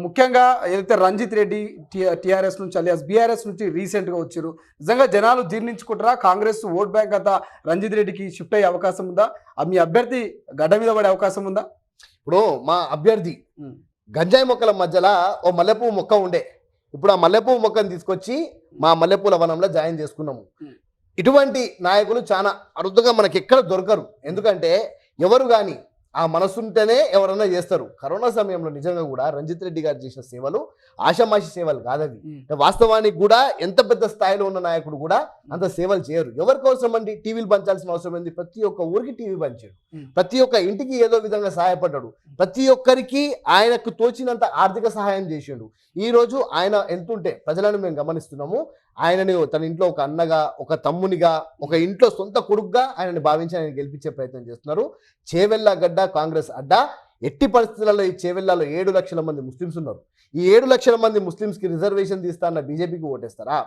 ముఖ్యంగా ఏదైతే రంజిత్ రెడ్డి టీఆర్ఎస్ నుంచి అలియాస్ బీఆర్ఎస్ నుంచి రీసెంట్గా వచ్చారు. నిజంగా జనాలు జీర్ణించుకుంటారా? కాంగ్రెస్ ఓట్ బ్యాంక్ అంతా రంజిత్ రెడ్డికి షిఫ్ట్ అయ్యే అవకాశం ఉందా? మీ అభ్యర్థి గడ్డ మీద పడే అవకాశం ఉందా? ఇప్పుడు మా అభ్యర్థి గంజాయి మొక్కల మధ్యలో ఓ మల్లెపువ్వు మొక్క ఉండే. ఇప్పుడు ఆ మల్లెపువ్వు మొక్కను తీసుకొచ్చి మా మల్లెపూల వనంలో జాయిన్ చేసుకున్నాము. ఇటువంటి నాయకులు చాలా అరుదుగా మనకి ఎక్కడ దొరకరు. ఎందుకంటే ఎవరు కానీ ఆ మనసుంటేనే ఎవరన్నా చేస్తారు. కరోనా సమయంలో నిజంగా కూడా రంజిత్ రెడ్డి గారు చేసిన సేవలు ఆషామాషి సేవలు కాదవి. వాస్తవానికి కూడా ఎంత పెద్ద స్థాయిలో ఉన్న నాయకుడు కూడా అంత సేవలు చేయరు. ఎవరి కోసం అండి టీవీలు పంచాల్సిన అవసరం ఏంది? ప్రతి ఒక్క ఊరికి టీవీ పంచాడు, ప్రతి ఒక్క ఇంటికి ఏదో విధంగా సహాయపడ్డాడు, ప్రతి ఒక్కరికి ఆయనకు తోచినంత ఆర్థిక సహాయం చేసిండు. ఈ రోజు ఆయన ఎంతుంటే ప్రజలను మేము గమనిస్తున్నాము. ఆయనని తన ఇంట్లో ఒక అన్నగా, ఒక తమ్మునిగా, ఒక ఇంట్లో సొంత కొడుకుగా ఆయనని భావించి ఆయన గెలిపించే ప్రయత్నం చేస్తున్నారు. చేవెళ్ళ గడ్డ కాంగ్రెస్ అడ్డా. ఎట్టి పరిస్థితులలో ఈ చేవెళ్ళలో 7 లక్షల మంది ముస్లిమ్స్ ఉన్నారు. ఈ 7 లక్షల మంది ముస్లిమ్స్కి రిజర్వేషన్ తీస్తా అన్న బీజేపీకి ఓటేస్తారా?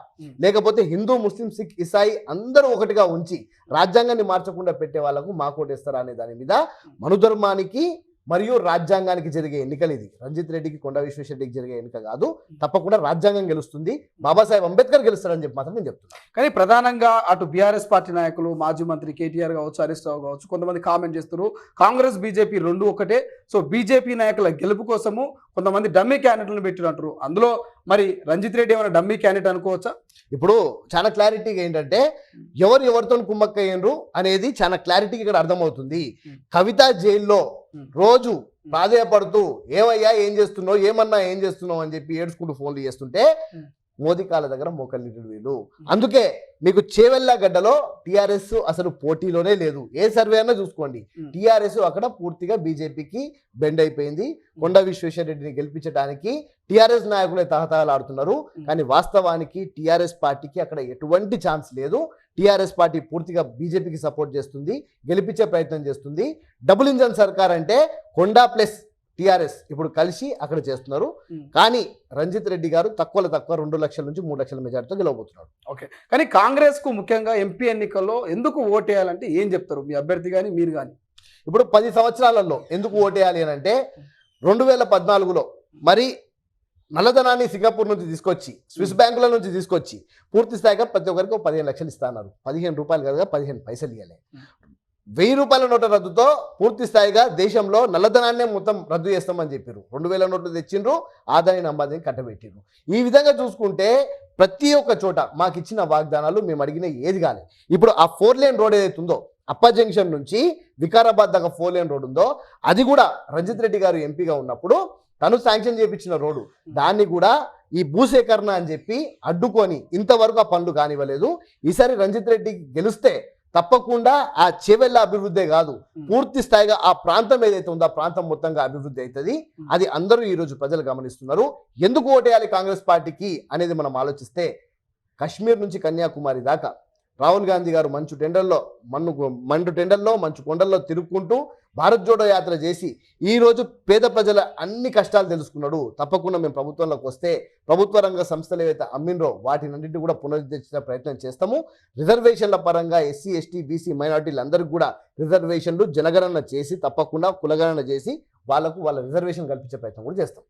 లేకపోతే హిందూ, ముస్లిం, సిక్, ఇసాయి అందరూ ఒకటిగా ఉంచి రాజ్యాంగాన్ని మార్చకుండా పెట్టే వాళ్ళకు మాకు ఓటేస్తారా అనే దాని మీద మనుధర్మానికి మరియు రాజ్యాంగానికి జరిగే ఎన్నికలు ఇది. రంజిత్ రెడ్డికి, కొండా విశ్వేశ్వరరెడ్డికి జరిగే ఎన్నిక కాదు. తప్పకుండా రాజ్యాంగం గెలుస్తుంది, బాబాసాహెబ్ అంబేద్కర్ గెలుస్తారని చెప్పి మాత్రం నేను చెప్తున్నాను. కానీ ప్రధానంగా అటు బీఆర్ఎస్ పార్టీ నాయకులు, మాజీ మంత్రి కేటీఆర్ కావచ్చు, హరీష్ రావు కావచ్చు, కొంతమంది కామెంట్ చేస్తారు కాంగ్రెస్ బీజేపీ రెండు ఒకటే. సో బీజేపీ నాయకుల గెలుపు కోసము కొంతమంది డమ్మీ క్యాండిడేట్లను పెట్టినట్టు. అందులో మరి రంజిత్ రెడ్డి ఏమైనా డమ్మీ క్యాండిడేట్ అనుకోవచ్చా? ఇప్పుడు చాలా క్లారిటీగా ఏంటంటే ఎవరు ఎవరితో కుమ్మక్కయ్యారు అనేది చాలా క్లారిటీగా ఇక్కడ అర్థమవుతుంది. కవిత జైల్లో రోజు ప్రాధేయపడుతూ ఏమయ్యా ఏం చేస్తున్నావు, ఏమన్నా ఏం చేస్తున్నావు అని చెప్పి ఏడ్చుకుంటూ ఫోన్లు చేస్తుంటే మోదీ కాళ్ళ దగ్గర మోకల్లిడు వీళ్ళు. అందుకే మీకు చేవెళ్ళ గడ్డలో టీఆర్ఎస్ అసలు పోటీలోనే లేదు. ఏ సర్వే అన్నా చూసుకోండి, టీఆర్ఎస్ అక్కడ పూర్తిగా బీజేపీకి బెండ్ అయిపోయింది. కొండా విశ్వేశ్వరరెడ్డిని గెలిపించడానికి టీఆర్ఎస్ నాయకులే తహతహలాడుతున్నారు. కానీ వాస్తవానికి టీఆర్ఎస్ పార్టీకి అక్కడ ఎటువంటి ఛాన్స్ లేదు. టీఆర్ఎస్ పార్టీ పూర్తిగా బీజేపీకి సపోర్ట్ చేస్తుంది, గెలిపించే ప్రయత్నం చేస్తుంది. డబుల్ ఇంజన్ సర్కార్ అంటే కొండా ప్లస్ టీఆర్ఎస్ ఇప్పుడు కలిసి అక్కడ చేస్తున్నారు. కానీ రంజిత్ రెడ్డి గారు తక్కువ 2 లక్షల నుంచి 3 లక్షల మెజార్టీతో గెలవబోతున్నాడు. ఓకే, కానీ కాంగ్రెస్ కు ముఖ్యంగా ఎంపీ ఎన్నికల్లో ఎందుకు ఓటేయాలంటే ఏం చెప్తారు మీ అభ్యర్థి కానీ మీరు కానీ? ఇప్పుడు 10 సంవత్సరాలలో ఎందుకు ఓటేయాలి అని అంటే 2014లో మరి నల్లధనాన్ని సింగపూర్ నుంచి తీసుకొచ్చి, స్విస్ బ్యాంకుల నుంచి తీసుకొచ్చి పూర్తి స్థాయిగా ప్రతి ఒక్కరికి 15 లక్షలు ఇస్తున్నారు. 15 రూపాయలు కదా, 15 పైసలు ఇవ్వాలి. 1000 రూపాయల నోట్ల రద్దుతో పూర్తి స్థాయిగా దేశంలో నల్లధనాన్నే మొత్తం రద్దు చేస్తామని చెప్పారు. 2000 నోట్లు తెచ్చిండ్రు, ఆదాయాన్ని అంబాదాన్ని కట్టబెట్టిండ్రు. ఈ విధంగా చూసుకుంటే ప్రతి ఒక్క చోట మాకు ఇచ్చిన వాగ్దానాలు మేము అడిగిన ఏది కానీ ఇప్పుడు ఆ 4 లేన్ రోడ్ ఏదైతే ఉందో అప్ప జంక్షన్ నుంచి వికారాబాద్ దాకా 4 లేన్ రోడ్ ఉందో అది కూడా రంజిత్ రెడ్డి గారు ఎంపీగా ఉన్నప్పుడు తను శాంక్షన్ చేయించిన రోడ్డు. దాన్ని కూడా ఈ భూసేకరణ అని చెప్పి అడ్డుకొని ఇంతవరకు ఆ పనులు కానివ్వలేదు. ఈసారి రంజిత్ రెడ్డి గెలిస్తే తప్పకుండా ఆ చేవెళ్ళ అభివృద్ధే కాదు, పూర్తి స్థాయిగా ఆ ప్రాంతం ఏదైతే ఉందో ఆ ప్రాంతం మొత్తంగా అభివృద్ధి అవుతుంది. అది అందరూ ఈరోజు ప్రజలు గమనిస్తున్నారు. ఎందుకు ఓటేయాలి కాంగ్రెస్ పార్టీకి అనేది మనం ఆలోచిస్తే కాశ్మీర్ నుంచి కన్యాకుమారి దాకా రాహుల్ గాంధీ గారు మంచు టెండర్లో మంచు కొండల్లో తిరుక్కుంటూ భారత్ జోడో యాత్ర చేసి ఈరోజు పేద ప్రజల అన్ని కష్టాలు తెలుసుకున్నాడు. తప్పకుండా మేము ప్రభుత్వంలోకి వస్తే ప్రభుత్వ రంగ సంస్థలు ఏవైతే అమ్మినరో వాటినన్నింటినీ కూడా పునరుద్ధరించే ప్రయత్నం చేస్తాము. రిజర్వేషన్ల పరంగా ఎస్సీ, ఎస్టీ, బీసీ, మైనారిటీలందరికీ కూడా రిజర్వేషన్లు జనగణన చేసి తప్పకుండా కులగణన చేసి వాళ్ళకు వాళ్ళ రిజర్వేషన్ కల్పించే ప్రయత్నం కూడా చేస్తాం.